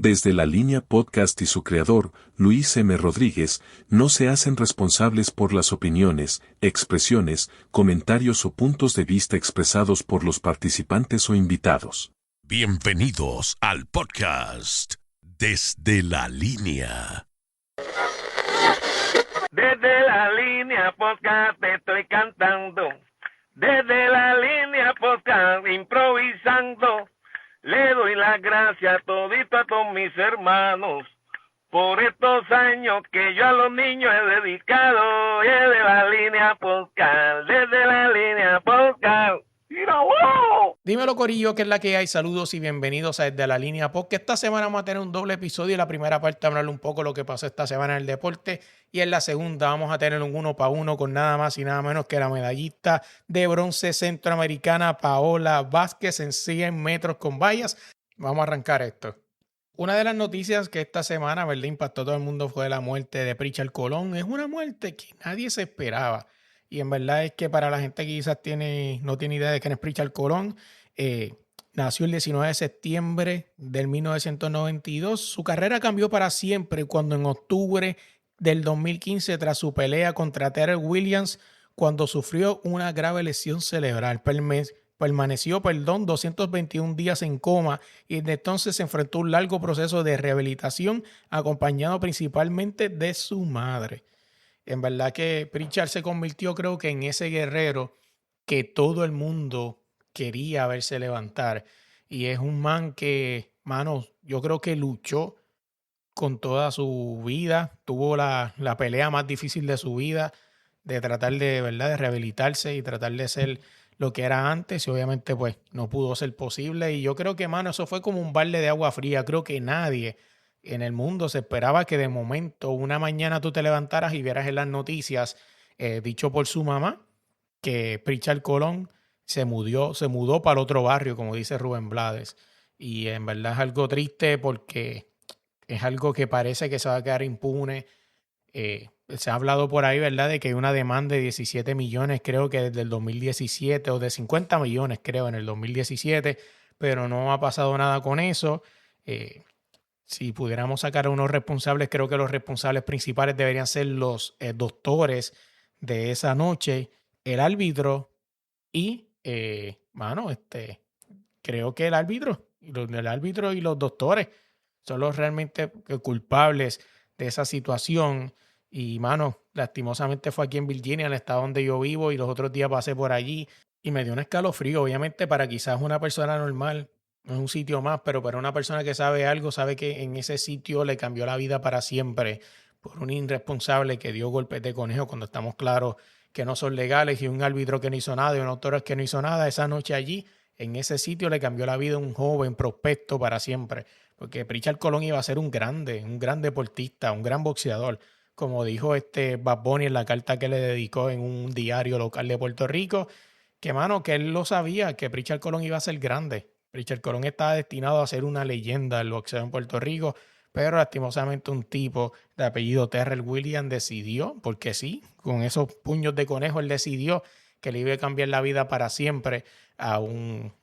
Desde La Línea Podcast y su creador, Luis M. Rodríguez, no se hacen responsables por las opiniones, expresiones, comentarios o puntos de vista expresados por los participantes o invitados. Bienvenidos al podcast Desde la Línea. Desde la línea podcast te estoy cantando. Desde la línea podcast improvisando. Le doy las gracias todito a todos mis hermanos por estos años que yo a los niños he dedicado. Desde la línea podcast, desde la línea podcast. ¡Mira, wow! Dímelo, corillo, que es la que hay. Saludos y bienvenidos a Desde la Línea Podcast. Esta semana vamos a tener un doble episodio. En la primera parte hablarle un poco lo que pasó esta semana en el deporte. Y en la segunda vamos a tener un 1-para-1 con nada más y nada menos que la medallista de bronce centroamericana Paola Vázquez en 100 metros con vallas. Vamos a arrancar esto. Una de las noticias que esta semana, ¿verdad?, impactó a todo el mundo fue la muerte de Pritchard Colón. Es una muerte que nadie se esperaba. Y en verdad es que para la gente que quizás no tiene idea de quién es Pritchard Colón, nació el 19 de septiembre del 1992. Su carrera cambió para siempre cuando en octubre del 2015, tras su pelea contra Terrell Williams, cuando sufrió una grave lesión cerebral, permaneció 221 días en coma y desde entonces se enfrentó a un largo proceso de rehabilitación acompañado principalmente de su madre. En verdad que Pritchard se convirtió, creo que, en ese guerrero que todo el mundo quería verse levantar. Y es un man que, mano, yo creo que luchó con toda su vida. Tuvo la pelea más difícil de su vida, de tratar de, ¿verdad?, de rehabilitarse y tratar de ser lo que era antes. Y obviamente, pues, no pudo ser posible. Y yo creo que, mano, eso fue como un balde de agua fría. Creo que nadie en el mundo se esperaba que de momento una mañana tú te levantaras y vieras en las noticias, dicho por su mamá, que Pritchard Colón se mudó para otro barrio, como dice Rubén Blades. Y en verdad es algo triste porque es algo que parece que se va a quedar impune. Se ha hablado por ahí, ¿verdad?, de que hay una demanda de 17 millones, creo que desde el 2017, o de 50 millones, creo, en el 2017, pero no ha pasado nada con eso. Si pudiéramos sacar a unos responsables, creo que los responsables principales deberían ser los doctores de esa noche, el árbitro y, creo que el árbitro y los doctores son los realmente culpables de esa situación. Y, mano, lastimosamente fue aquí en Virginia, el estado donde yo vivo, y los otros días pasé por allí y me dio un escalofrío. Obviamente para quizás una persona normal no es un sitio más, pero para una persona que sabe algo, sabe que en ese sitio le cambió la vida para siempre por un irresponsable que dio golpes de conejo cuando estamos claros que no son legales, y un árbitro que no hizo nada y un autor que no hizo nada. Esa noche allí, en ese sitio, le cambió la vida a un joven prospecto para siempre, porque Pritchard Colón iba a ser un gran deportista, un gran boxeador, como dijo Bad Bunny en la carta que le dedicó en un diario local de Puerto Rico, que, mano, que él lo sabía, que Pritchard Colón iba a ser grande. Pritchard Colón estaba destinado a ser una leyenda del boxeo en Puerto Rico, pero lastimosamente un tipo de apellido Terrell Williams decidió, porque sí, con esos puños de conejo, él decidió que le iba a cambiar la vida para siempre a un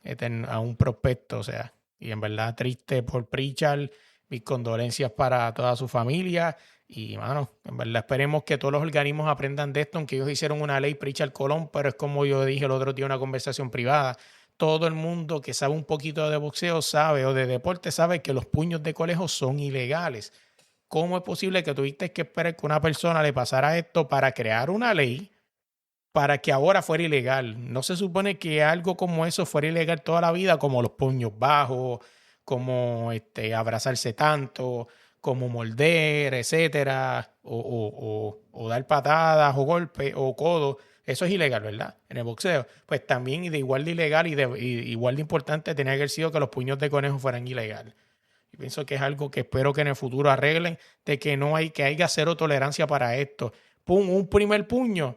prospecto. O sea, y en verdad triste por Pritchard, mis condolencias para toda su familia. Y, mano, en verdad esperemos que todos los organismos aprendan de esto, aunque ellos hicieron una ley Pritchard Colón, pero es como yo dije el otro día en una conversación privada. Todo el mundo que sabe un poquito de boxeo sabe, o de deporte sabe, que los puños de conejo son ilegales. ¿Cómo es posible que tuviste que esperar que una persona le pasara esto para crear una ley para que ahora fuera ilegal? No se supone que algo como eso fuera ilegal toda la vida, como los puños bajos, como abrazarse tanto, como morder, etcétera, o dar patadas o golpes o codos. Eso es ilegal, ¿verdad? En el boxeo. Pues también, y de igual de ilegal y igual de importante, tenía que haber sido que los puños de conejo fueran ilegales. Y pienso que es algo que espero que en el futuro arreglen, de que haya cero tolerancia para esto. Pum, un primer puño,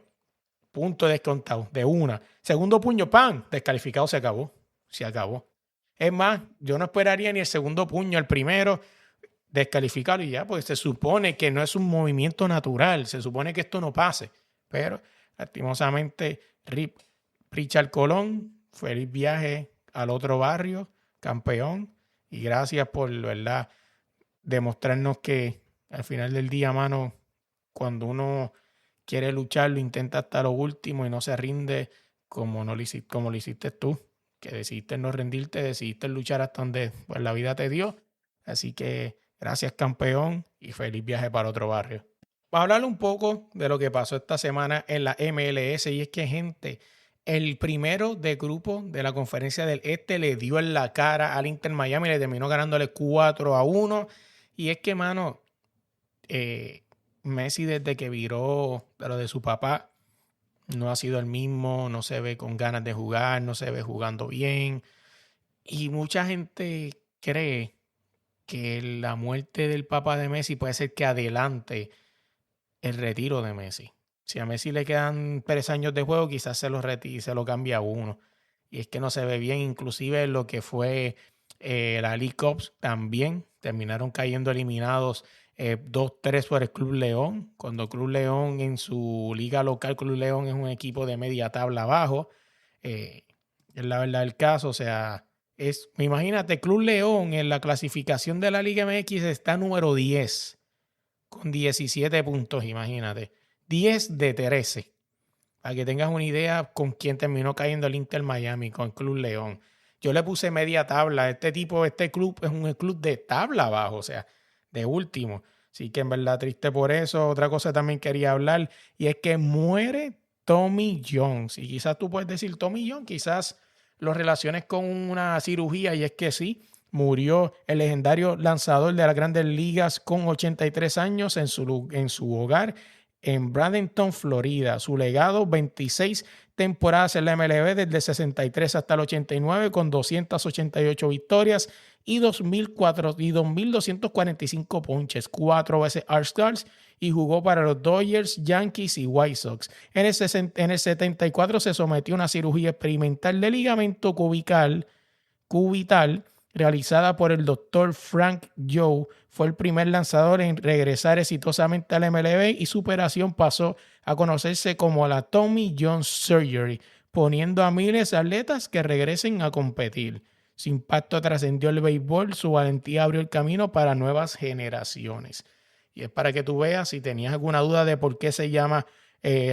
punto descontado, de una. Segundo puño, ¡pam!, descalificado, se acabó. Se acabó. Es más, yo no esperaría ni el segundo puño, el primero, descalificarlo y ya, porque se supone que no es un movimiento natural, se supone que esto no pase. Pero lastimosamente, RIP Pritchard Colón, feliz viaje al otro barrio, campeón, y gracias por, ¿verdad?, demostrarnos que al final del día, mano, cuando uno quiere luchar, lo intenta hasta lo último y no se rinde como lo hiciste tú, que decidiste no rendirte, decidiste luchar hasta donde pues, la vida te dio. Así que gracias, campeón, y feliz viaje para otro barrio. Vamos a hablar un poco de lo que pasó esta semana en la MLS, y es que, gente, el primero de grupo de la conferencia del Este le dio en la cara al Inter Miami, le terminó ganándole 4-1. Y es que, mano, Messi desde que viró de lo de su papá no ha sido el mismo, no se ve con ganas de jugar, no se ve jugando bien. Y mucha gente cree que la muerte del papá de Messi puede ser que adelante el retiro de Messi. Si a Messi le quedan 3 años de juego, quizás se lo retire y se lo cambia a 1. Y es que no se ve bien, inclusive lo que fue la League Cup también. Terminaron cayendo eliminados 2-3 por el Club León. Cuando Club León en su liga local, Club León es un equipo de media tabla abajo. Es la verdad el caso, o sea, imagínate, Club León en la clasificación de la Liga MX está número 10 con 17 puntos, imagínate. 10 de 13. Para que tengas una idea con quién terminó cayendo el Inter Miami, con Club León. Yo le puse media tabla. Este club es un club de tabla abajo, o sea, de último. Así que en verdad triste por eso. Otra cosa también quería hablar, y es que muere Tommy John. Y quizás tú puedes decir Tommy John, quizás lo relaciones con una cirugía, y es que sí. Murió el legendario lanzador de las Grandes Ligas con 83 años en su hogar en Bradenton, Florida. Su legado, 26 temporadas en la MLB desde el 63 hasta el 89 con 288 victorias y 2.245 ponches, 4 veces All-Stars, y jugó para los Dodgers, Yankees y White Sox. En el 74 se sometió a una cirugía experimental de ligamento cubital realizada por el doctor Frank Joe. Fue el primer lanzador en regresar exitosamente al MLB, y su operación pasó a conocerse como la Tommy John Surgery, poniendo a miles de atletas que regresen a competir. Su impacto trascendió el béisbol, su valentía abrió el camino para nuevas generaciones. Y es para que tú veas, si tenías alguna duda de por qué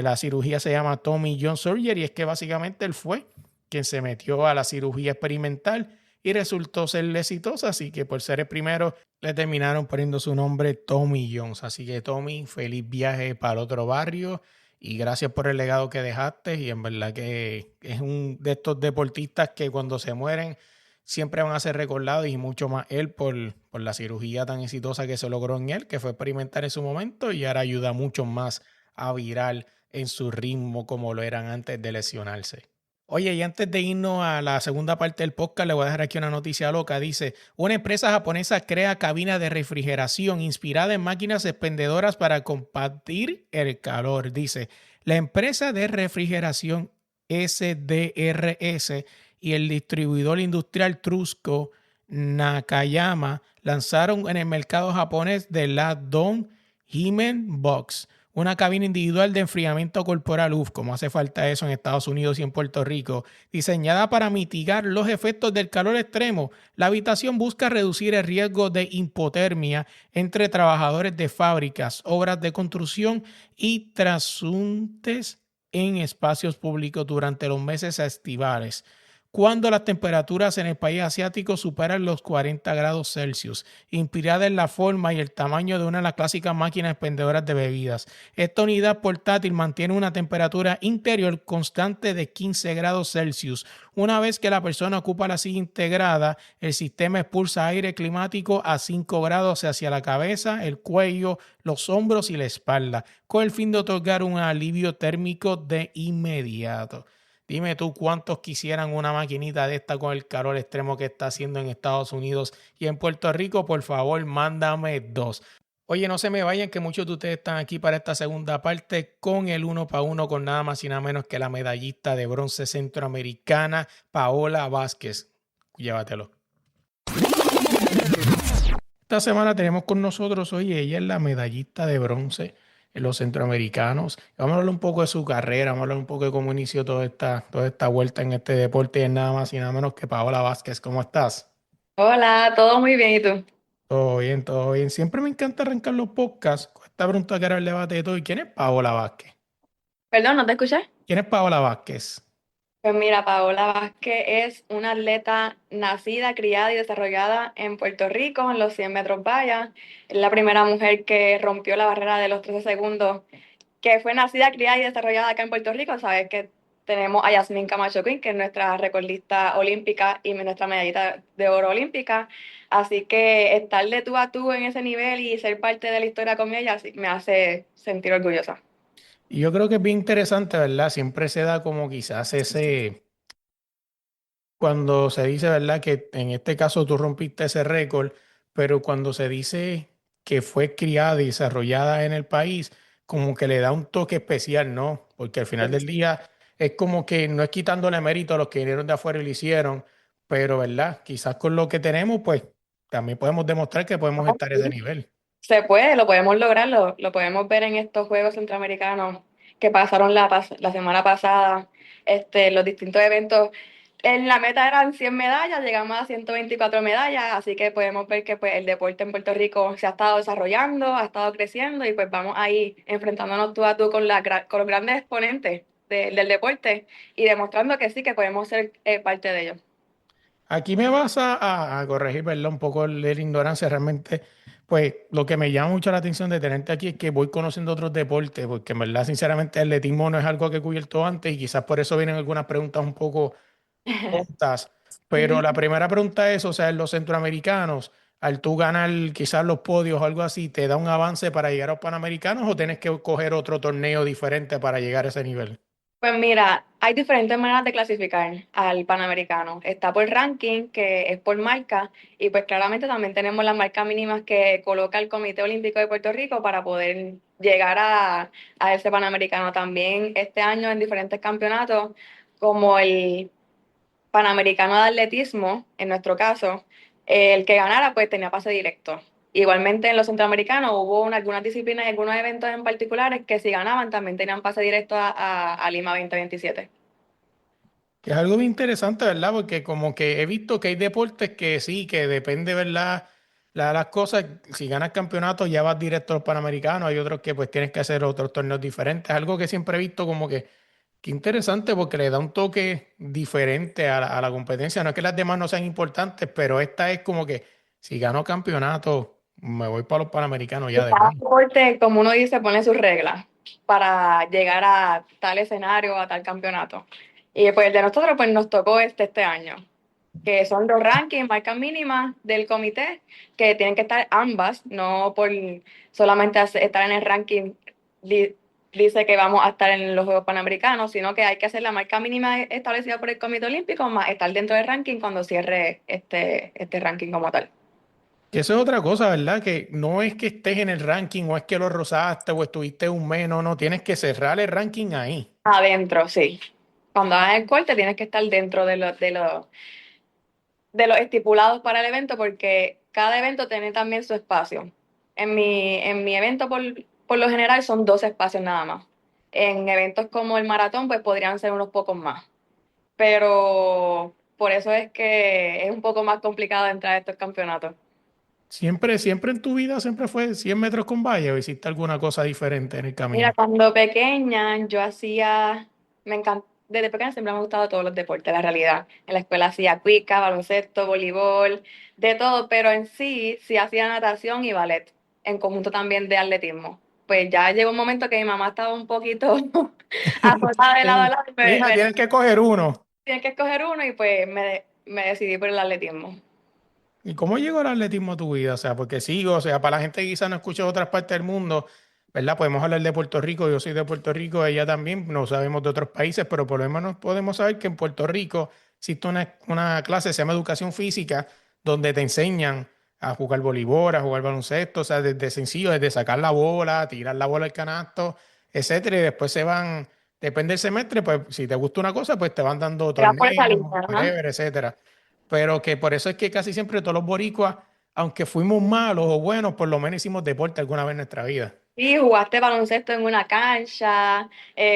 la cirugía se llama Tommy John Surgery, es que básicamente él fue quien se metió a la cirugía experimental y resultó ser exitosa, así que por ser el primero le terminaron poniendo su nombre Tommy Jones. Así que Tommy, feliz viaje para el otro barrio y gracias por el legado que dejaste, y en verdad que es un de estos deportistas que cuando se mueren siempre van a ser recordados, y mucho más él por la cirugía tan exitosa que se logró en él, que fue experimentar en su momento, y ahora ayuda mucho más a virar en su ritmo como lo eran antes de lesionarse. Oye, y antes de irnos a la segunda parte del podcast, le voy a dejar aquí una noticia loca. Dice, una empresa japonesa crea cabina de refrigeración inspirada en máquinas expendedoras para combatir el calor. Dice, la empresa de refrigeración SDRS y el distribuidor industrial Trusco Nakayama lanzaron en el mercado japonés de la Don Himen Box, una cabina individual de enfriamiento corporal, como hace falta eso en Estados Unidos y en Puerto Rico, diseñada para mitigar los efectos del calor extremo. La habitación busca reducir el riesgo de hipotermia entre trabajadores de fábricas, obras de construcción y transeúntes en espacios públicos durante los meses estivales, cuando las temperaturas en el país asiático superan los 40 grados Celsius, inspirada en la forma y el tamaño de una de las clásicas máquinas expendedoras de bebidas. Esta unidad portátil mantiene una temperatura interior constante de 15 grados Celsius. Una vez que la persona ocupa la silla integrada, el sistema expulsa aire climático a 5 grados hacia la cabeza, el cuello, los hombros y la espalda, con el fin de otorgar un alivio térmico de inmediato. Dime tú cuántos quisieran una maquinita de esta con el calor extremo que está haciendo en Estados Unidos y en Puerto Rico. Por favor, mándame 2. Oye, no se me vayan, que muchos de ustedes están aquí para esta segunda parte con el 1-para-1 con nada más y nada menos que la medallista de bronce centroamericana, Paola Vázquez. Llévatelo. Esta semana tenemos con nosotros, oye, ella es la medallista de bronce en los centroamericanos. Vamos a hablar un poco de su carrera, vamos a hablar un poco de cómo inició toda esta vuelta en este deporte, y es nada más y nada menos que Paola Vázquez. ¿Cómo estás? Hola, todo muy bien, ¿y tú? Todo bien, todo bien. Siempre me encanta arrancar los podcasts con esta pregunta que era el debate de todo. ¿Y quién es Paola Vázquez? Perdón, ¿no te escuché? ¿Quién es Paola Vázquez? Pues mira, Paola Vázquez es una atleta nacida, criada y desarrollada en Puerto Rico, en los 100 metros vallas. Es la primera mujer que rompió la barrera de los 13 segundos, que fue nacida, criada y desarrollada acá en Puerto Rico. Sabes que tenemos a Yasmín Camacho Quinn, que es nuestra recordista olímpica y nuestra medallita de oro olímpica. Así que estar de tú a tú en ese nivel y ser parte de la historia con ella sí, me hace sentir orgullosa. Y yo creo que es bien interesante, ¿verdad? Siempre se da como quizás ese, cuando se dice, ¿verdad? Que en este caso tú rompiste ese récord, pero cuando se dice que fue criada y desarrollada en el país, como que le da un toque especial, ¿no? Porque al final del día es como que no es quitándole mérito a los que vinieron de afuera y lo hicieron, pero, ¿verdad? Quizás con lo que tenemos, pues también podemos demostrar que podemos estar a ese nivel. Se puede, lo podemos lograr, lo podemos ver en estos Juegos Centroamericanos que pasaron la semana pasada, los distintos eventos. En la meta eran 100 medallas, llegamos a 124 medallas, así que podemos ver que pues, el deporte en Puerto Rico se ha estado desarrollando, ha estado creciendo y pues vamos ahí enfrentándonos tú a tú con, con los grandes exponentes del deporte y demostrando que sí, que podemos ser parte de ellos. Aquí me vas a corregir, ¿verdad? Un poco de la ignorancia. Realmente, pues lo que me llama mucho la atención de tenerte aquí es que voy conociendo otros deportes, porque en verdad, sinceramente, el atletismo no es algo que he cubierto antes y quizás por eso vienen algunas preguntas un poco tontas. Pero la primera pregunta es, o sea, en los centroamericanos, al tú ganar quizás los podios o algo así, ¿te da un avance para llegar a los panamericanos o tienes que coger otro torneo diferente para llegar a ese nivel? Pues mira, hay diferentes maneras de clasificar al Panamericano. Está por ranking, que es por marca, y pues claramente también tenemos las marcas mínimas que coloca el Comité Olímpico de Puerto Rico para poder llegar a ese Panamericano. También este año en diferentes campeonatos, como el Panamericano de Atletismo, en nuestro caso, el que ganara pues tenía pase directo. Igualmente en los centroamericanos hubo algunas disciplinas y algunos eventos en particulares que si ganaban también tenían pase directo a Lima 2027. Que es algo bien interesante, ¿verdad? Porque como que he visto que hay deportes que sí, que depende, ¿verdad? Las cosas, si ganas campeonato ya vas directo a los Panamericanos, hay otros que pues tienes que hacer otros torneos diferentes, algo que siempre he visto como que interesante porque le da un toque diferente a la competencia, no es que las demás no sean importantes, pero esta es como que si gano campeonato, me voy para los Panamericanos ya de Cada una. deporte, como uno dice, pone sus reglas para llegar a tal escenario, a tal campeonato. Y pues el de nosotros pues nos tocó este año, que son los rankings, marcas mínimas del comité, que tienen que estar ambas, no por solamente estar en el ranking di- dice que vamos a estar en los Juegos Panamericanos, sino que hay que hacer la marca mínima establecida por el Comité Olímpico más estar dentro del ranking cuando cierre este ranking como tal. Que eso es otra cosa, ¿verdad? Que no es que estés en el ranking o es que lo rozaste o estuviste un mes, no, no, tienes que cerrar el ranking ahí. Adentro, sí. Cuando hagas el corte tienes que estar dentro de los estipulados para el evento porque cada evento tiene también su espacio. En mi evento por lo general son 12 espacios nada más. En eventos como el maratón pues podrían ser unos pocos más. Pero por eso es que es un poco más complicado entrar a estos campeonatos. Siempre, siempre en tu vida, siempre fue 100 metros con valla o hiciste alguna cosa diferente en el Mira, camino. cuando pequeña yo hacía, me encanta, desde pequeña siempre me han gustado todos los deportes, la realidad. En la escuela hacía cuica, baloncesto, voleibol, de todo, pero en sí, sí hacía natación y ballet, en conjunto también de atletismo. Pues ya llegó un momento que mi mamá estaba un poquito azotada de lado a lado y Hija, tienes que coger uno. tiene que escoger uno y pues me decidí por el atletismo. ¿Y cómo llegó el atletismo a tu vida? O sea, porque sí, o sea, para la gente que quizás no escucha de otras partes del mundo, ¿verdad? Podemos hablar de Puerto Rico, yo soy de Puerto Rico, ella también, no sabemos de otros países, pero por lo menos podemos saber que en Puerto Rico existe una clase, se llama educación física, donde te enseñan a jugar voleibol, a jugar baloncesto, o sea, desde sencillo, desde sacar la bola, tirar la bola al canasto, etcétera, y después se van, depende del semestre, pues si te gusta una cosa, pues te van dando Era por esa torneos, línea, ajá. whatever, etcétera. Pero que por eso es que casi siempre todos los boricuas, aunque fuimos malos o buenos, por lo menos hicimos deporte alguna vez en nuestra vida. Sí, jugaste baloncesto en una cancha,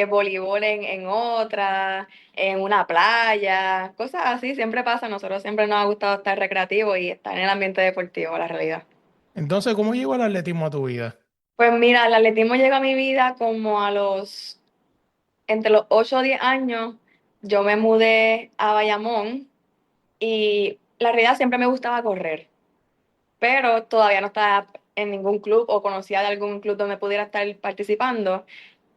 voleibol en otra, en una playa, cosas así siempre pasa. A nosotros siempre nos ha gustado estar recreativo y estar en el ambiente deportivo, la realidad. Entonces, ¿cómo llegó el atletismo a tu vida? Pues mira, el atletismo llegó a mi vida como entre los 8 o 10 años, yo me mudé a Bayamón y la realidad siempre me gustaba correr, pero todavía no estaba en ningún club o conocía de algún club donde pudiera estar participando.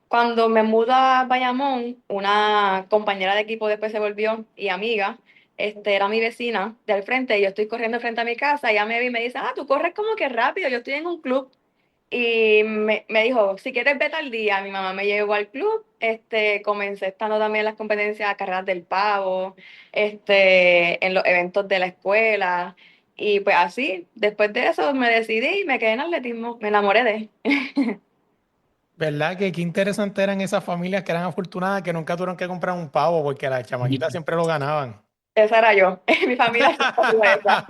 Cuando me mudo a Bayamón, una compañera de equipo después se volvió y amiga, era mi vecina de al frente y yo estoy corriendo frente a mi casa y ella me ve y me dice, tú corres como que rápido, yo estoy en un club. Y me dijo, si quieres vete al día, mi mamá me llevó al club, comencé estando también en las competencias, carreras del pavo, en los eventos de la escuela, y pues así, después de eso me decidí y me quedé en atletismo, me enamoré de. ¿Verdad que qué interesante eran esas familias que eran afortunadas que nunca tuvieron que comprar un pavo porque las chamaquitas siempre lo ganaban? Esa era yo, mi familia siempre fue esa.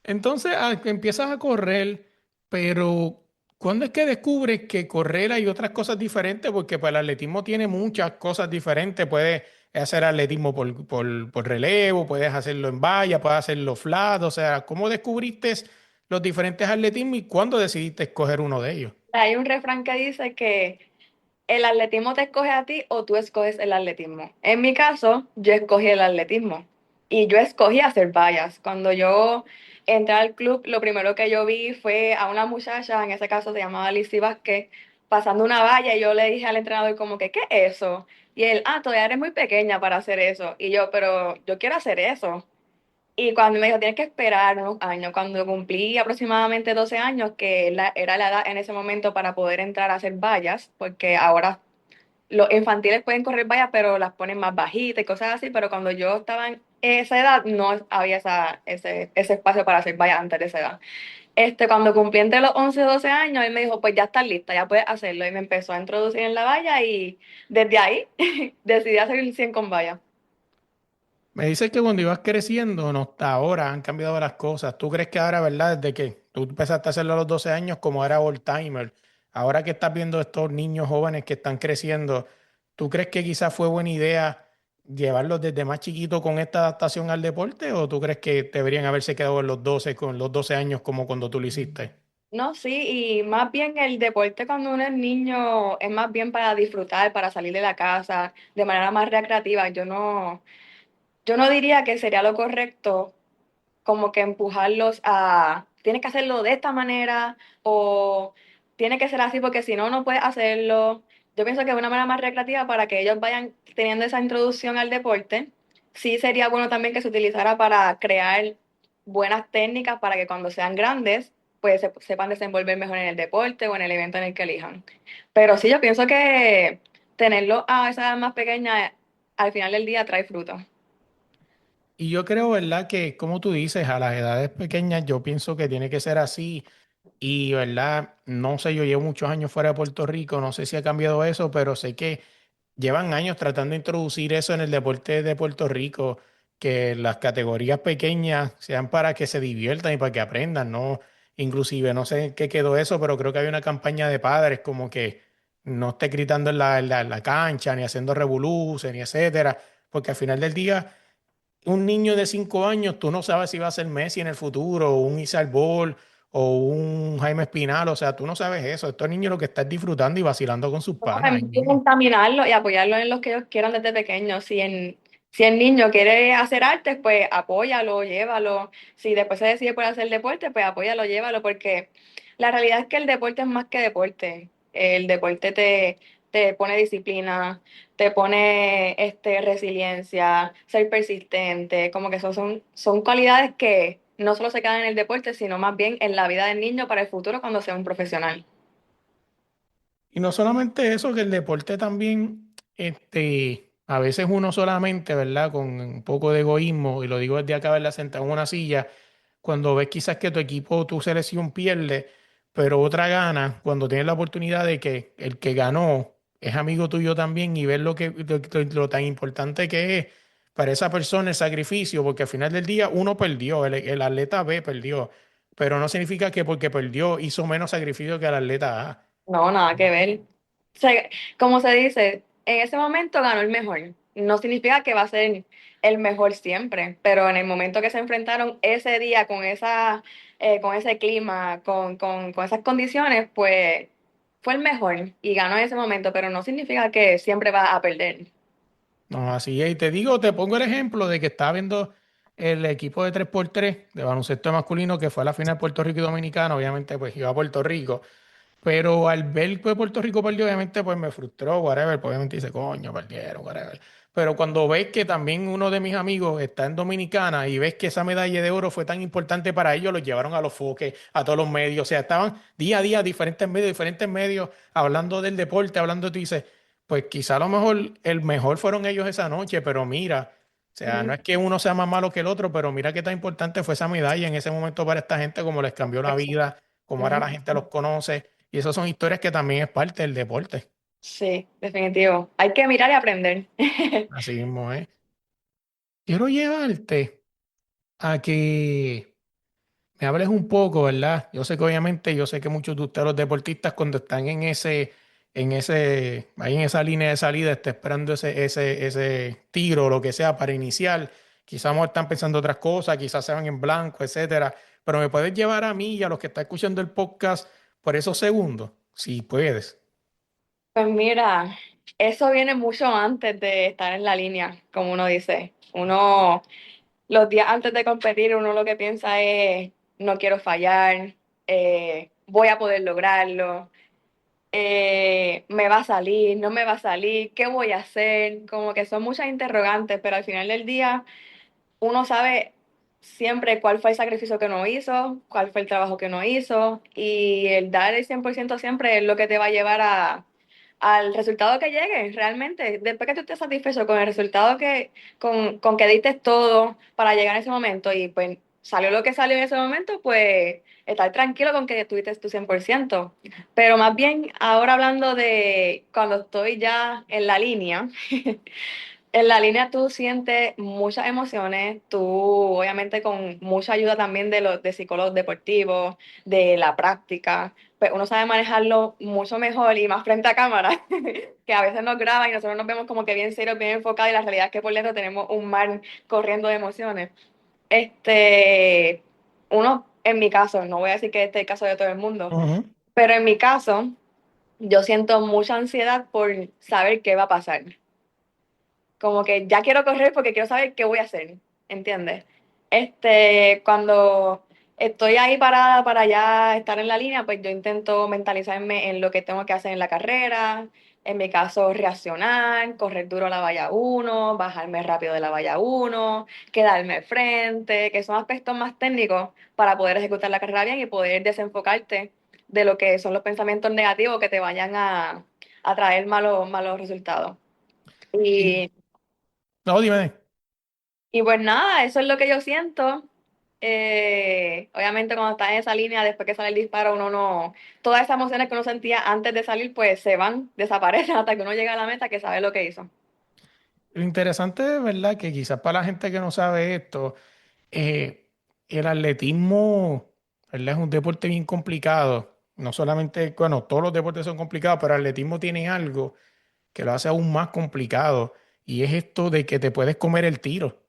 Entonces, que empiezas a correr, pero ¿cuándo es que descubres que correr hay otras cosas diferentes? Porque pues, el atletismo tiene muchas cosas diferentes. Puedes hacer atletismo por relevo, puedes hacerlo en valla, puedes hacerlo flat. O sea, ¿cómo descubriste los diferentes atletismos y cuándo decidiste escoger uno de ellos? Hay un refrán que dice que el atletismo te escoge a ti o tú escoges el atletismo. En mi caso, yo escogí el atletismo y yo escogí hacer vallas. Cuando yo entré al club, lo primero que yo vi fue a una muchacha, en ese caso se llamaba Lizzy Vázquez, pasando una valla y yo le dije al entrenador como que, ¿qué es eso? Y él, todavía eres muy pequeña para hacer eso. Y yo, pero yo quiero hacer eso. Y cuando me dijo, tienes que esperar unos años, cuando cumplí aproximadamente 12 años, que era la edad en ese momento para poder entrar a hacer vallas, porque ahora los infantiles pueden correr vallas, pero las ponen más bajitas y cosas así, pero cuando yo estaba en esa edad no había ese espacio para hacer vallas antes de esa edad. Cuando cumplí entre los 11 y 12 años, él me dijo, pues ya estás lista, ya puedes hacerlo, y me empezó a introducir en la valla y desde ahí decidí hacer el 100 con vallas. Me dices que cuando ibas creciendo, no, hasta ahora han cambiado las cosas. ¿Tú crees que ahora, verdad, desde que tú empezaste a hacerlo a los 12 años, como era old timer, ahora que estás viendo estos niños jóvenes que están creciendo, ¿tú crees que quizás fue buena idea llevarlos desde más chiquito con esta adaptación al deporte o tú crees que deberían haberse quedado en los 12 con los 12 años como cuando tú lo hiciste? No, sí, y más bien el deporte cuando uno es niño es más bien para disfrutar, para salir de la casa de manera más recreativa. Yo no diría que sería lo correcto como que empujarlos a, tienes que hacerlo de esta manera o tiene que ser así porque si no, no puedes hacerlo. Yo pienso que de una manera más recreativa para que ellos vayan teniendo esa introducción al deporte. Sí sería bueno también que se utilizara para crear buenas técnicas para que cuando sean grandes, pues sepan desenvolver mejor en el deporte o en el evento en el que elijan. Pero sí, yo pienso que tenerlo a esa edad más pequeña al final del día trae fruto. Y yo creo, ¿verdad? Que como tú dices, a las edades pequeñas yo pienso que tiene que ser así. Y, ¿verdad? No sé, yo llevo muchos años fuera de Puerto Rico, no sé si ha cambiado eso, pero sé que llevan años tratando de introducir eso en el deporte de Puerto Rico, que las categorías pequeñas sean para que se diviertan y para que aprendan, ¿no? Inclusive, no sé en qué quedó eso, pero creo que había una campaña de padres como que no esté gritando en la cancha, ni haciendo revoluciones, ni etcétera, porque al final del día un niño de 5 años, tú no sabes si va a ser Messi en el futuro, o un Isal Ball, o un Jaime Espinal, o sea, tú no sabes eso. Estos niños lo que están disfrutando y vacilando con sus panas Hay ahí que mismo. encaminarlo y apoyarlo en lo que ellos quieran desde pequeños. Si el niño quiere hacer artes, pues apóyalo, llévalo. Si después se decide por hacer deporte, pues apóyalo, llévalo, porque la realidad es que el deporte es más que deporte. El deporte te pone disciplina, te pone resiliencia, ser persistente, como que son cualidades que no solo se quedan en el deporte, sino más bien en la vida del niño para el futuro cuando sea un profesional. Y no solamente eso, que el deporte también, a veces uno solamente, ¿verdad? Con un poco de egoísmo, y lo digo desde acá, ¿verdad? Sentado en una silla, cuando ves quizás que tu equipo, tu selección pierde, pero otra gana, cuando tienes la oportunidad de que el que ganó es amigo tuyo también y ver lo tan importante que es para esa persona el sacrificio, porque al final del día uno perdió, el atleta B perdió, pero no significa que porque perdió hizo menos sacrificio que el atleta A. No, nada que ver. Como se dice, en ese momento ganó el mejor. No significa que va a ser el mejor siempre, pero en el momento que se enfrentaron ese día con con ese clima, con esas condiciones, pues fue el mejor y ganó en ese momento, pero no significa que siempre va a perder. No, así es. Y te digo, te pongo el ejemplo de que estaba viendo el equipo de 3x3 de baloncesto masculino que fue a la final Puerto Rico y Dominicana. Obviamente, pues iba a Puerto Rico. Pero al ver que Puerto Rico perdió, obviamente, pues me frustró, whatever. Pues obviamente dice, coño, perdieron, whatever. Pero cuando ves que también uno de mis amigos está en Dominicana y ves que esa medalla de oro fue tan importante para ellos, los llevaron a los foques, a todos los medios. O sea, estaban día a día, diferentes medios, hablando del deporte, hablando, tú dices, pues quizá a lo mejor el mejor fueron ellos esa noche, pero mira, o sea, no Mm, es que uno sea más malo que el otro, pero mira qué tan importante fue esa medalla en ese momento para esta gente, como les cambió la exacto. vida, como ahora la Ujú. gente los conoce. Y esas son historias que también es parte del deporte. Sí, definitivo. Hay que mirar y aprender. Así mismo, ¿eh? Quiero llevarte a que me hables un poco, ¿verdad? Yo sé que obviamente, yo sé que muchos de ustedes, los deportistas, cuando están ahí en esa línea de salida, está esperando ese tiro o lo que sea para iniciar. Quizás están pensando otras cosas, quizás se van en blanco, etcétera. Pero me puedes llevar a mí y a los que están escuchando el podcast por esos segundos, si puedes. Pues mira, eso viene mucho antes de estar en la línea, como uno dice. Uno, los días antes de competir, uno lo que piensa es, no quiero fallar, voy a poder lograrlo, me va a salir, no me va a salir, ¿qué voy a hacer? Como que son muchas interrogantes, pero al final del día uno sabe siempre cuál fue el sacrificio que uno hizo, cuál fue el trabajo que uno hizo, y el dar el 100% siempre es lo que te va a llevar al resultado que llegue, realmente. Después que tú estés satisfecho con el resultado con que diste todo para llegar a ese momento y pues salió lo que salió en ese momento, pues estar tranquilo con que tuviste tu 100%. Pero más bien, ahora hablando de cuando estoy ya en la línea, en la línea tú sientes muchas emociones, tú obviamente con mucha ayuda también de los de psicólogos deportivos, de la práctica, pues uno sabe manejarlo mucho mejor y más frente a cámara, que a veces nos graban y nosotros nos vemos como que bien serios, bien enfocados y la realidad es que por dentro tenemos un mar corriendo de emociones. Este, uno, en mi caso, no voy a decir que este es el caso de todo el mundo, Ujú. pero en mi caso, yo siento mucha ansiedad por saber qué va a pasar. Como que ya quiero correr porque quiero saber qué voy a hacer, ¿entiendes? Cuando estoy ahí para ya estar en la línea, pues yo intento mentalizarme en lo que tengo que hacer en la carrera, en mi caso reaccionar, correr duro a la valla uno, bajarme rápido de la valla uno, quedarme frente, que son aspectos más técnicos para poder ejecutar la carrera bien y poder desenfocarte de lo que son los pensamientos negativos que te vayan a traer malos resultados. Y, Y no, dime. y pues nada, eso es lo que yo siento. Obviamente cuando estás en esa línea, después que sale el disparo, uno no, todas esas emociones que uno sentía antes de salir, pues se van, desaparecen hasta que uno llega a la meta que sabe lo que hizo. Lo interesante es, ¿verdad? Que quizás para la gente que no sabe esto, eh, el atletismo, ¿verdad? Es un deporte bien complicado. No solamente, bueno, todos los deportes son complicados, pero el atletismo tiene algo que lo hace aún más complicado y es esto de que te puedes comer el tiro.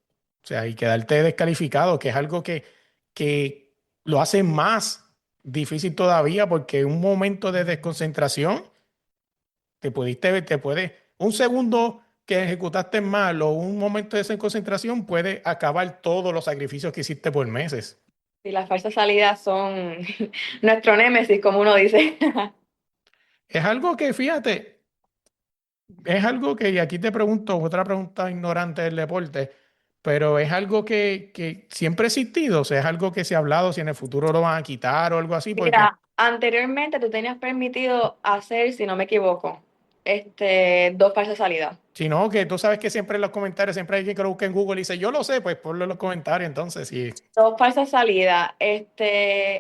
O sea, y quedarte descalificado, que es algo que lo hace más difícil todavía porque en un momento de desconcentración un segundo que ejecutaste mal o un momento de desconcentración puede acabar todos los sacrificios que hiciste por meses. Y las falsas salidas son nuestro némesis, como uno dice. Es algo que, fíjate, es algo que, y aquí te pregunto, otra pregunta ignorante del deporte, pero es algo que siempre ha existido, o sea, es algo que se ha hablado, si en el futuro lo van a quitar o algo así, porque Mira, anteriormente tú tenías permitido hacer, si no me equivoco, dos falsas salidas. si no, que tú sabes que siempre en los comentarios, siempre hay alguien que lo busca en Google y dice, yo lo sé, pues ponlo en los comentarios entonces, sí. Dos falsas salidas.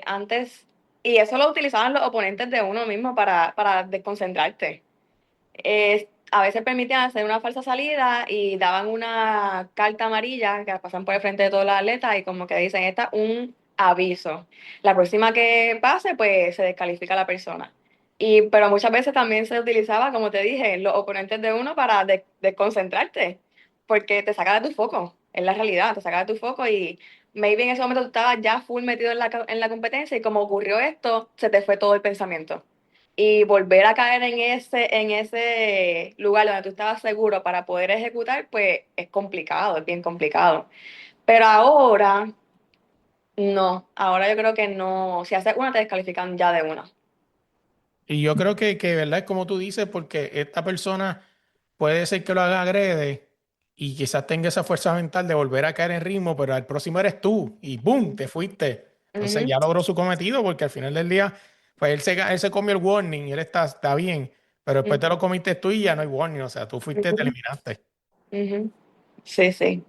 Antes, y eso lo utilizaban los oponentes de uno mismo para desconcentrarte. A veces permitían hacer una falsa salida y daban una carta amarilla que la pasan por el frente de todos los atletas y como que dicen, esta un aviso. La próxima que pase, pues se descalifica a la persona. Pero muchas veces también se utilizaba, como te dije, los oponentes de uno para desconcentrarte, porque te saca de tu foco, es la realidad, te saca de tu foco y maybe en ese momento tú estabas ya full metido en la competencia y como ocurrió esto, se te fue todo el pensamiento. Y volver a caer en ese lugar donde tú estabas seguro para poder ejecutar, pues es complicado, es bien complicado. Pero ahora, no, ahora yo creo que no, si haces una te descalifican ya de una. Y yo creo ¿verdad? Es como tú dices, porque esta persona puede ser que lo haga agrede y quizás tenga esa fuerza mental de volver a caer en ritmo, pero al próximo eres tú y ¡boom! Te fuiste. Entonces Ujú, ya logró su cometido porque al final del día, pues él se comió el warning y él está bien, pero después te ujú, lo comiste tú y ya no hay warning, o sea, tú fuiste, te ujú, eliminaste. ujú. Sí, sí.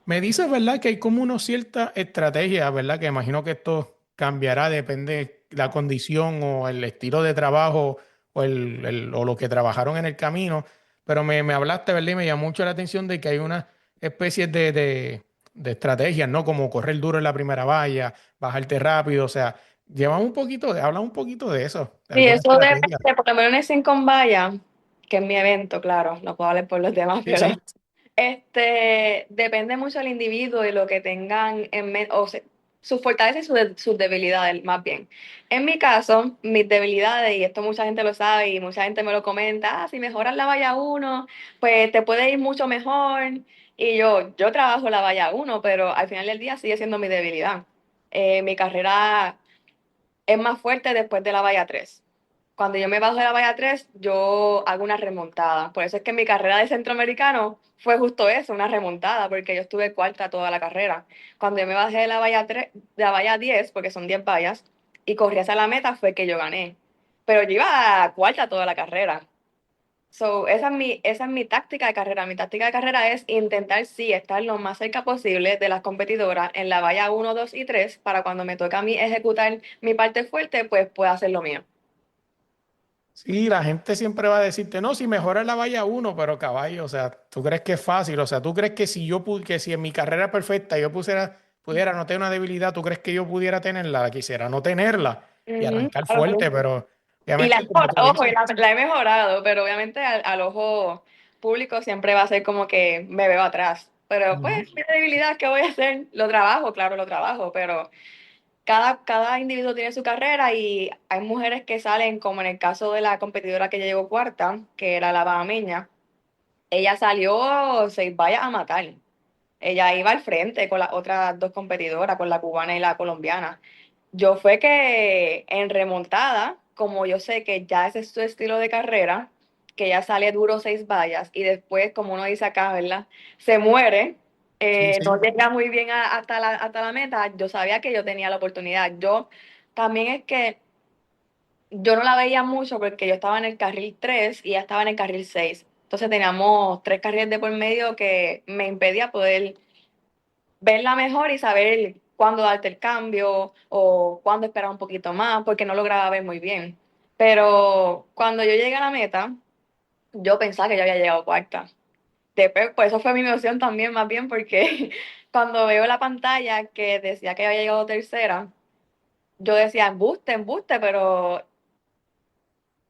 Me dices, ¿verdad? Que hay como una cierta estrategia, ¿verdad? Que imagino que esto cambiará, depende la condición o el estilo de trabajo o, o lo que trabajaron en el camino. Pero me hablaste, ¿verdad? Y me llamó mucho la atención de que hay una especie de estrategias, ¿no? Como correr duro en la primera valla, bajarte rápido, o sea, habla un poquito de eso, de Sí, alguna eso estrategia. depende, por lo menos en el Sin Vaya, que es mi evento, claro, no puedo hablar por los demás, Sí, pero sí. depende mucho del individuo y lo que tengan en mente, o sea, sus fortalezas y sus debilidades, más bien. En mi caso, mis debilidades, y esto mucha gente lo sabe y mucha gente me lo comenta, si mejoras la valla uno pues te puede ir mucho mejor. Y yo trabajo la valla uno pero al final del día sigue siendo mi debilidad. Mi carrera es más fuerte después de la valla 3. Cuando yo me bajo de la valla 3, yo hago una remontada. Por eso es que mi carrera de centroamericano fue justo eso, una remontada, porque yo estuve cuarta toda la carrera. Cuando yo me bajé de la valla 3, de la valla 10, porque son 10 vallas, y corrí hacia la meta, fue que yo gané. Pero yo iba cuarta toda la carrera. So, esa es mi táctica de carrera. Mi táctica de carrera es intentar, sí, estar lo más cerca posible de las competidoras en la valla uno, 2 y 3 para cuando me toca a mí ejecutar mi parte fuerte, pues pueda hacer lo mío. Sí, la gente siempre va a decirte, no, si mejora la valla uno, pero caballo, o sea, tú crees que es fácil, o sea, tú crees que que si en mi carrera perfecta yo pudiera no tener una debilidad, tú crees que yo pudiera tenerla, quisiera no tenerla y Ujú, arrancar claro. fuerte, pero Y obviamente como tú ojo, dices, la he mejorado, pero obviamente al ojo público siempre va a ser como que me veo atrás. Pero ujú, pues, mi debilidad, ¿qué voy a hacer? Lo trabajo, claro, lo trabajo, pero cada individuo tiene su carrera y hay mujeres que salen, como en el caso de la competidora que ya llegó cuarta, que era la panameña, ella salió seis vallas a matar. Ella iba al frente con las otras dos competidoras, con la cubana y la colombiana. Yo fue que en remontada, como yo sé que ya ese es su estilo de carrera, que ya sale duro seis vallas y después, como uno dice acá, ¿verdad? Se muere, sí, no sí, llega muy bien hasta la meta, yo sabía que yo tenía la oportunidad. Yo también es que yo no la veía mucho porque yo estaba en el carril 3 y ella estaba en el carril 6. Entonces teníamos tres carriles de por medio que me impedía poder verla mejor y saber cuándo darte el cambio o cuándo esperar un poquito más, porque no lograba ver muy bien. Pero cuando yo llegué a la meta, yo pensaba que yo había llegado cuarta. Después, pues eso fue mi emoción también, más bien, porque cuando veo la pantalla que decía que había llegado tercera, yo decía, embuste, embuste, pero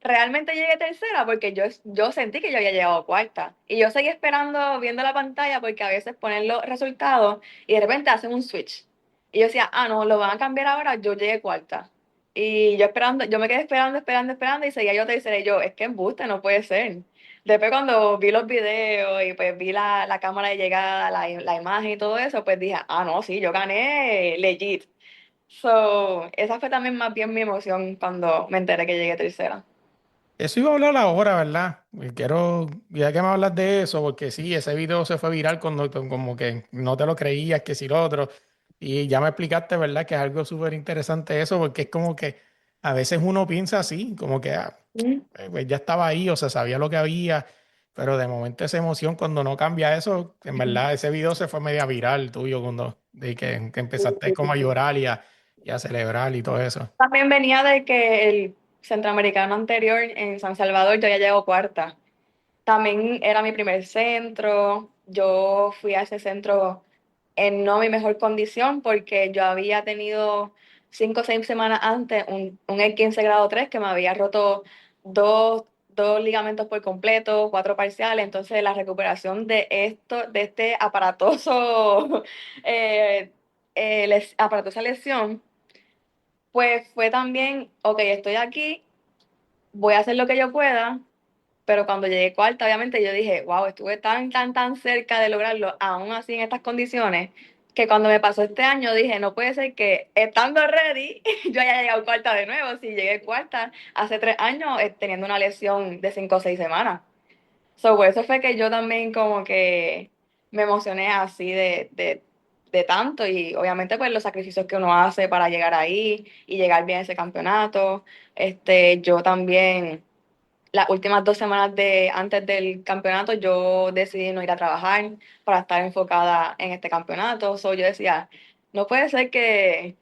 realmente llegué tercera porque yo sentí que yo había llegado cuarta. Y yo seguí esperando, viendo la pantalla, porque a veces ponen los resultados y de repente hacen un switch. Y yo decía, ah, no, lo van a cambiar ahora, yo llegué cuarta. Y yo esperando, yo me quedé esperando, esperando, esperando y seguía yo tercera. Y yo, es que embuste, no puede ser. Después cuando vi los videos y pues vi la cámara de llegada, la imagen y todo eso, pues dije, ah, no, sí, yo gané legit. So, esa fue también más bien mi emoción cuando me enteré que llegué tercera. eso iba a hablar ahora, ¿verdad? Y quiero, ya que me hablas de eso, porque sí, ese video se fue viral cuando como que no te lo creías, que si lo otro. Y ya me explicaste, ¿verdad? Que es algo súper interesante eso, porque es como que a veces uno piensa así, como que pues ya estaba ahí, o sea, sabía lo que había, pero de momento esa emoción cuando no cambia eso, en verdad ese video se fue media viral tuyo cuando de que empezaste como a llorar y a celebrar y todo eso. También venía de que el centroamericano anterior en San Salvador yo ya llego cuarta. También era mi primer centro. Yo fui a ese centro en no mi mejor condición porque yo había tenido 5 o 6 semanas antes un E15 grado 3 que me había roto dos ligamentos por completo, cuatro parciales. Entonces la recuperación de este aparatoso aparató esa lesión, pues fue también, ok, estoy aquí, voy a hacer lo que yo pueda, pero cuando llegué cuarta, obviamente yo dije, wow, estuve tan cerca de lograrlo, aún así en estas condiciones, que cuando me pasó este año dije, no puede ser que estando ready, yo haya llegado cuarta de nuevo, si llegué cuarta hace 3 años teniendo una lesión de 5 o 6 semanas. So, por eso fue que yo también como que me emocioné así de tanto y obviamente pues los sacrificios que uno hace para llegar ahí y llegar bien a ese campeonato. Yo también, las últimas 2 semanas antes del campeonato, yo decidí no ir a trabajar para estar enfocada en este campeonato. So, yo decía, no puede ser que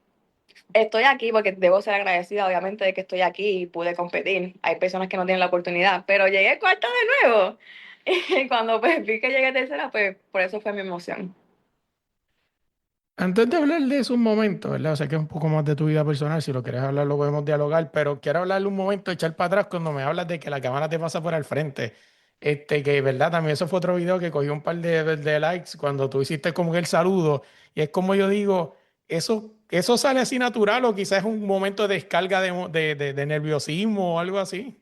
estoy aquí porque debo ser agradecida, obviamente, de que estoy aquí y pude competir. Hay personas que no tienen la oportunidad, pero llegué cuarta de nuevo. Y cuando pues, vi que llegué tercera, pues por eso fue mi emoción. Antes de hablar de eso un momento, ¿verdad? O sea que es un poco más de tu vida personal, si lo quieres hablar lo podemos dialogar, pero quiero hablarle un momento, echar para atrás cuando me hablas de que la cámara te pasa por al frente. Que verdad, también eso fue otro video que cogió un par de likes cuando tú hiciste como que el saludo, y es como yo digo, eso sale así natural o quizás es un momento de descarga de nerviosismo o algo así.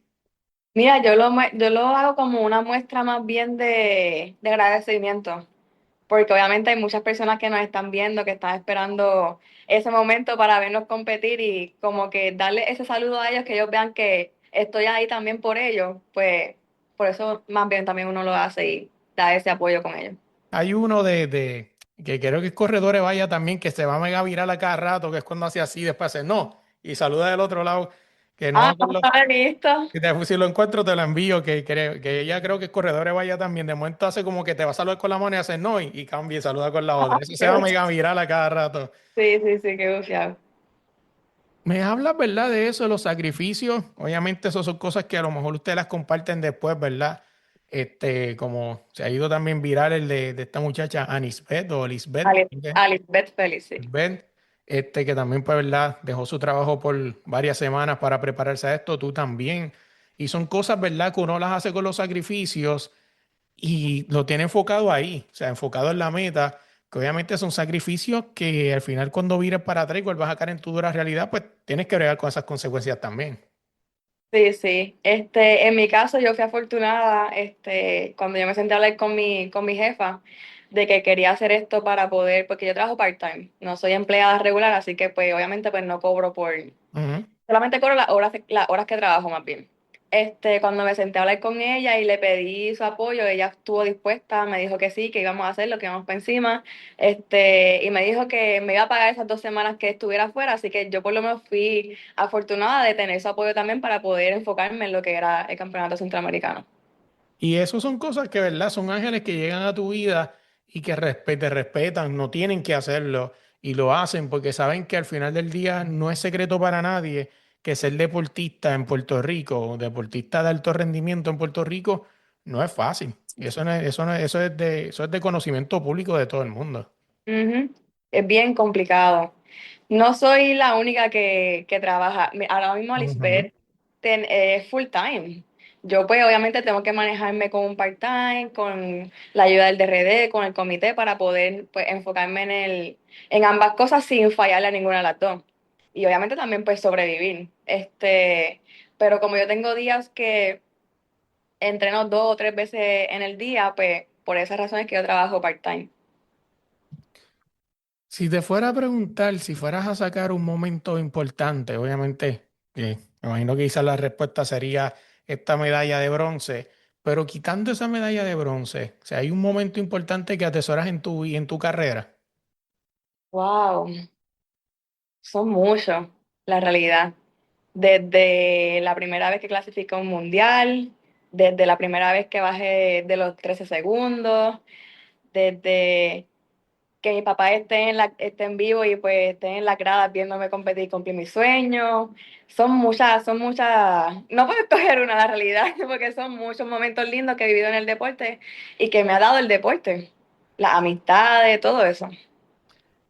Mira, yo lo hago como una muestra más bien de agradecimiento, porque obviamente hay muchas personas que nos están viendo, que están esperando ese momento para vernos competir y como que darle ese saludo a ellos, que ellos vean que estoy ahí también por ellos, pues por eso más bien también uno lo hace y da ese apoyo con ellos. Hay uno que creo que es Corredores Vaya también, que se va a mega viral a cada rato, que es cuando hace así, después hace no, y saluda del otro lado, que no me Ah, acuerdo, no lo he visto. si lo encuentro te lo envío, que ella creo que es Corredores Vaya también, de momento hace como que te va a saludar con la mano y hace no, y cambia y saluda con la otra. Eso se va a mega viral a cada rato. Sí, sí, sí, qué bufiado. Me hablas, ¿verdad? De eso, de los sacrificios. Obviamente, eso son cosas que a lo mejor ustedes las comparten después, ¿verdad? Como se ha ido también viral el de esta muchacha Anisbet o Lisbeth. Alisbeth Félix, sí. Ben, que también, pues, ¿verdad? Dejó su trabajo por varias semanas para prepararse a esto, tú también. Y son cosas, ¿verdad? Que uno las hace con los sacrificios y lo tiene enfocado ahí, o sea, enfocado en la meta, que obviamente son sacrificios que al final cuando vires para atrás y vuelvas a caer en tu dura realidad, pues tienes que bregar con esas consecuencias también. Sí, sí. En mi caso yo fui afortunada, cuando yo me senté a hablar con mi jefa de que quería hacer esto para poder, porque yo trabajo part-time, no soy empleada regular, así que pues obviamente pues no cobro Ujú. solamente cobro las horas que trabajo más bien. Cuando me senté a hablar con ella y le pedí su apoyo, ella estuvo dispuesta, me dijo que sí, que íbamos a hacerlo, que íbamos para encima, y me dijo que me iba a pagar esas 2 semanas que estuviera afuera, así que yo por lo menos fui afortunada de tener su apoyo también para poder enfocarme en lo que era el campeonato centroamericano. Y eso son cosas que, ¿verdad? Son ángeles que llegan a tu vida y que te respetan, no tienen que hacerlo y lo hacen porque saben que al final del día no es secreto para nadie que ser deportista en Puerto Rico, deportista de alto rendimiento en Puerto Rico, no es fácil. Y eso es de conocimiento público de todo el mundo. Ujú. Es bien complicado. No soy la única que trabaja. Ahora mismo Ujú. Lisbeth es full time. Yo pues obviamente tengo que manejarme con un part-time, con la ayuda del DRD, con el comité para poder pues enfocarme en ambas cosas sin fallarle a ninguna de las dos. Y obviamente también pues sobrevivir. Pero como yo tengo días que entreno 2 o 3 veces en el día, pues por esas razones que yo trabajo part-time. Si te fuera a preguntar, si fueras a sacar un momento importante, obviamente, me imagino que quizás la respuesta sería esta medalla de bronce, pero quitando esa medalla de bronce, o sea, hay un momento importante que atesoras en tu carrera. Wow. Son muchos, la realidad. Desde la primera vez que clasificé a un mundial, desde la primera vez que bajé de los 13 segundos, desde que mi papá esté en vivo y pues esté en la grada viéndome competir y cumplir mis sueños. Son muchas, no puedo escoger una la realidad, porque son muchos momentos lindos que he vivido en el deporte y que me ha dado el deporte, las amistades, todo eso.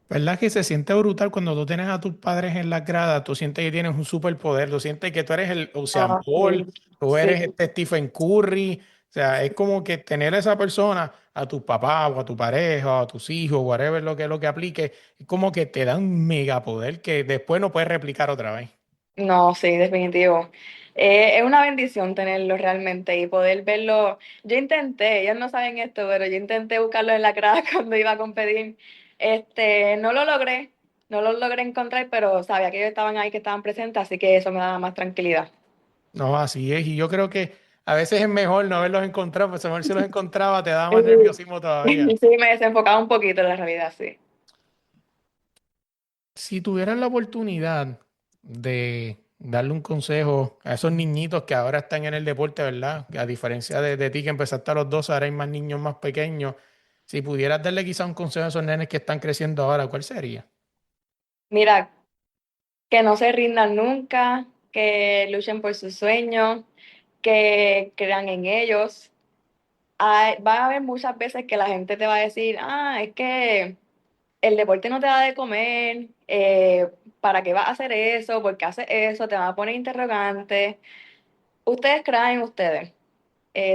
¿Verdad que se siente brutal cuando tú tienes a tus padres en la grada? Tú sientes que tienes un superpoder, tú sientes que tú eres el Usain Ah, sí. Bolt, tú Sí. eres este Stephen Curry, O sea, es como que tener a esa persona, a tu papá o a tu pareja o a tus hijos, whatever lo que aplique, es como que te da un megapoder que después no puedes replicar otra vez. No, sí, definitivo. Es una bendición tenerlo realmente y poder verlo. Yo intenté, ellos no saben esto, pero yo intenté buscarlo en la grada cuando iba a competir. No lo logré, no lo logré encontrar, pero sabía que ellos estaban ahí, que estaban presentes, así que eso me daba más tranquilidad. No, así es. Y yo creo que a veces es mejor no haberlos encontrado, pues a ver si los encontraba te da más nerviosismo todavía. Sí, me desenfocaba un poquito en la realidad, sí. Si tuvieran la oportunidad de darle un consejo a esos niñitos que ahora están en el deporte, ¿verdad? A diferencia de ti que empezaste a los 12, ahora hay más niños más pequeños. Si pudieras darle quizá un consejo a esos nenes que están creciendo ahora, ¿cuál sería? Mira, que no se rindan nunca, que luchen por sus sueños, que crean en ellos. Va a haber muchas veces que la gente te va a decir, es que el deporte no te da de comer, ¿para qué vas a hacer eso? ¿Por qué haces eso? Te van a poner interrogantes. Ustedes crean en ustedes.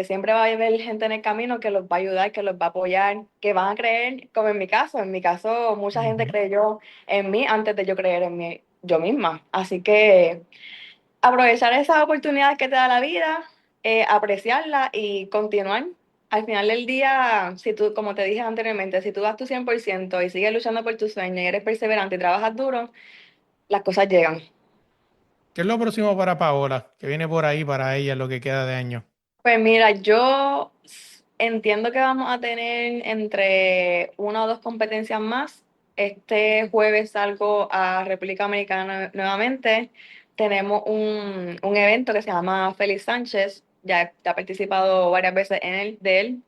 Siempre va a haber gente en el camino que los va a ayudar, que los va a apoyar, que van a creer, como en mi caso. En mi caso, mucha gente Ujú. creyó en mí antes de yo creer en mí yo misma. Así que aprovechar esas oportunidades que te da la vida, apreciarla y continuar. Al final del día, si tú, como te dije anteriormente, si tú das tu 100% y sigues luchando por tu sueño y eres perseverante y trabajas duro, las cosas llegan. ¿Qué es lo próximo para Paola? ¿Qué viene por ahí para ella en lo que queda de año? Pues mira, yo entiendo que vamos a tener entre una o dos competencias más. Este jueves salgo a República Dominicana nuevamente. Tenemos un evento que se llama Félix Sánchez. Ya he participado varias veces de él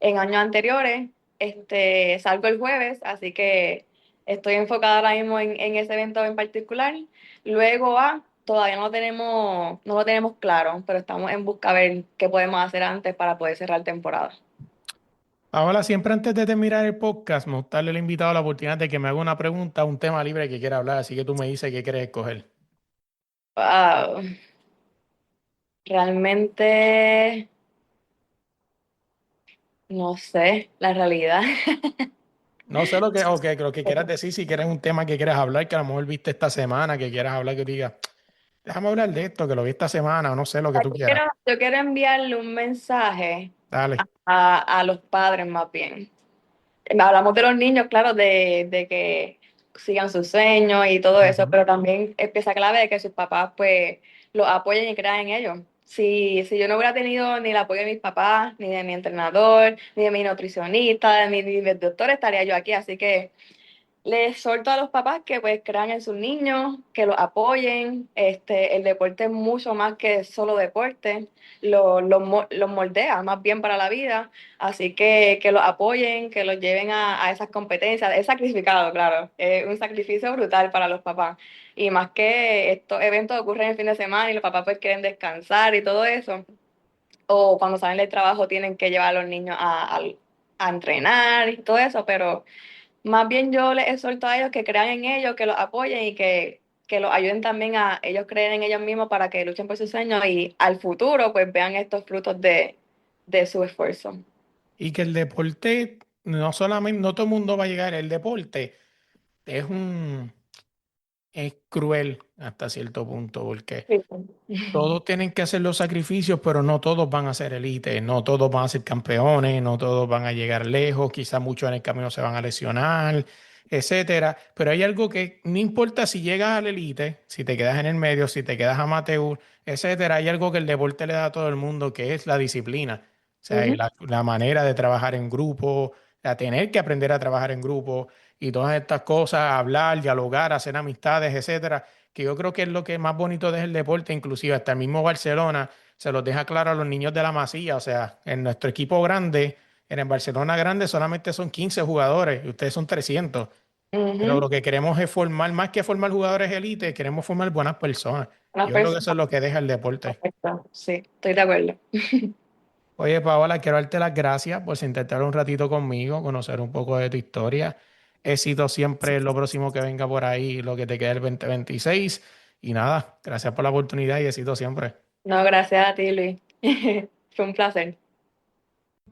en años anteriores. Salgo el jueves, así que estoy enfocada ahora mismo en ese evento en particular. Luego todavía no lo tenemos claro, pero estamos en busca de ver qué podemos hacer antes para poder cerrar temporada. Paola, siempre antes de terminar el podcast, me gustaría darle al invitado la oportunidad de que me haga una pregunta, un tema libre que quiera hablar, así que tú me dices qué quieres escoger. Wow, realmente no sé la realidad. No sé lo que quieras decir, si quieres un tema que quieras hablar, que a lo mejor viste esta semana, que quieras hablar, que te digas, déjame hablar de esto, que lo vi esta semana, o no sé, lo que tú quieras. Yo quiero enviarle un mensaje Dale. a los padres más bien. Hablamos de los niños, claro, de que sigan sus sueños y todo eso, Ujú. pero también es pieza clave de que sus papás pues los apoyen y crean en ellos. Si yo no hubiera tenido ni el apoyo de mis papás, ni de mi entrenador, ni de mi nutricionista, ni de mi doctor, estaría yo aquí. Así que les exhorto a los papás que pues crean en sus niños, que los apoyen. El deporte es mucho más que solo deporte, los moldea más bien para la vida, así que los apoyen, que los lleven a esas competencias. Es sacrificado, claro, es un sacrificio brutal para los papás. Y más que estos eventos ocurren el fin de semana y los papás pues quieren descansar y todo eso, o cuando salen del trabajo tienen que llevar a los niños a entrenar y todo eso, pero más bien yo les exhorto a ellos que crean en ellos, que los apoyen y que los ayuden también a ellos creer en ellos mismos para que luchen por sus sueños y al futuro pues vean estos frutos de su esfuerzo. Y que el deporte, no solamente, no todo el mundo va a llegar, el deporte es es cruel hasta cierto punto, porque Sí. todos tienen que hacer los sacrificios, pero no todos van a ser élite, no todos van a ser campeones, no todos van a llegar lejos, quizás muchos en el camino se van a lesionar, etcétera. Pero hay algo que no importa si llegas a la élite, si te quedas en el medio, si te quedas amateur, etcétera, hay algo que el deporte le da a todo el mundo, que es la disciplina. O sea, y Ujú. la manera de trabajar en grupo, a tener que aprender a trabajar en grupo y todas estas cosas, hablar, dialogar, hacer amistades, etcétera, que yo creo que es lo que más bonito es el deporte, inclusive hasta el mismo Barcelona se los deja claro a los niños de la Masía, o sea, en nuestro equipo grande, en el Barcelona grande solamente son 15 jugadores y ustedes son 300, pero Ujú. lo que queremos es formar, más que formar jugadores élite, queremos formar buenas personas. Una Yo creo que eso persona es lo que deja el deporte. perfecta. Sí, estoy de acuerdo. Oye, Paola, quiero darte las gracias por sentarte un ratito conmigo, conocer un poco de tu historia. Éxito siempre en lo próximo que venga por ahí, lo que te quede el 2026. Y nada, gracias por la oportunidad y éxito siempre. No, gracias a ti, Luis. Fue un placer.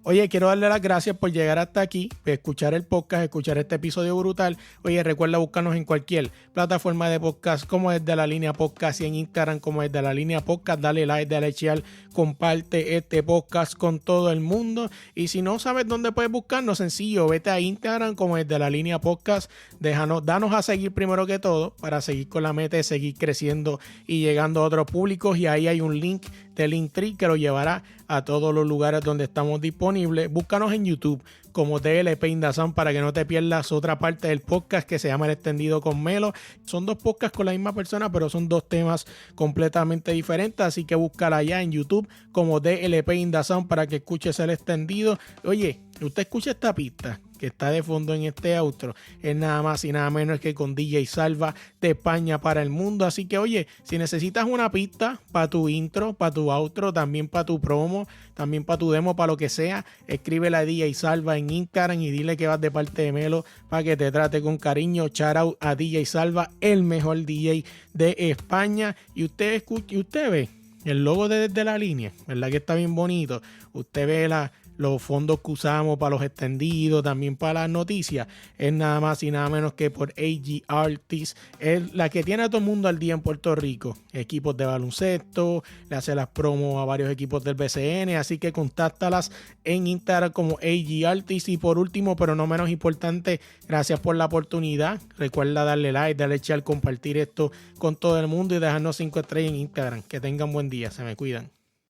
Oye, quiero darle las gracias por llegar hasta aquí, escuchar el podcast, escuchar este episodio brutal. Oye, recuerda buscarnos en cualquier plataforma de podcast como es de la línea podcast y en Instagram como es de la línea podcast. Dale like, dale share, comparte este podcast con todo el mundo. Y si no sabes dónde puedes buscarnos, sencillo, vete a Instagram como es de la línea podcast. Danos a seguir primero que todo para seguir con la meta de seguir creciendo y llegando a otros públicos. Y ahí hay un link de Linktree que lo llevará a todos los lugares donde estamos disponibles. Búscanos en YouTube como DLP Indazán para que no te pierdas otra parte del podcast que se llama El Extendido con Melo. Son dos podcasts con la misma persona, pero son dos temas completamente diferentes, así que búscala allá en YouTube como DLP Indazán para que escuches El Extendido. Oye, usted escucha esta pista que está de fondo en este outro, es nada más y nada menos que con DJ Salva de España para el mundo. Así que oye, si necesitas una pista para tu intro, para tu outro, también para tu promo, también para tu demo, para lo que sea, escríbele a DJ Salva en Instagram y dile que vas de parte de Melo para que te trate con cariño. Shout out a DJ Salva, el mejor DJ de España. Y usted escucha, y usted ve el logo de Desde la Línea, ¿verdad que está bien bonito? Usted ve los fondos que usamos para los extendidos, también para las noticias, es nada más y nada menos que por AG Artists, es la que tiene a todo el mundo al día en Puerto Rico. Equipos de baloncesto, le hace las promos a varios equipos del BCN, así que contáctalas en Instagram como AG Artists. Y por último, pero no menos importante, gracias por la oportunidad. Recuerda darle like, darle share, compartir esto con todo el mundo y dejarnos 5 estrellas en Instagram. Que tengan buen día, se me cuidan.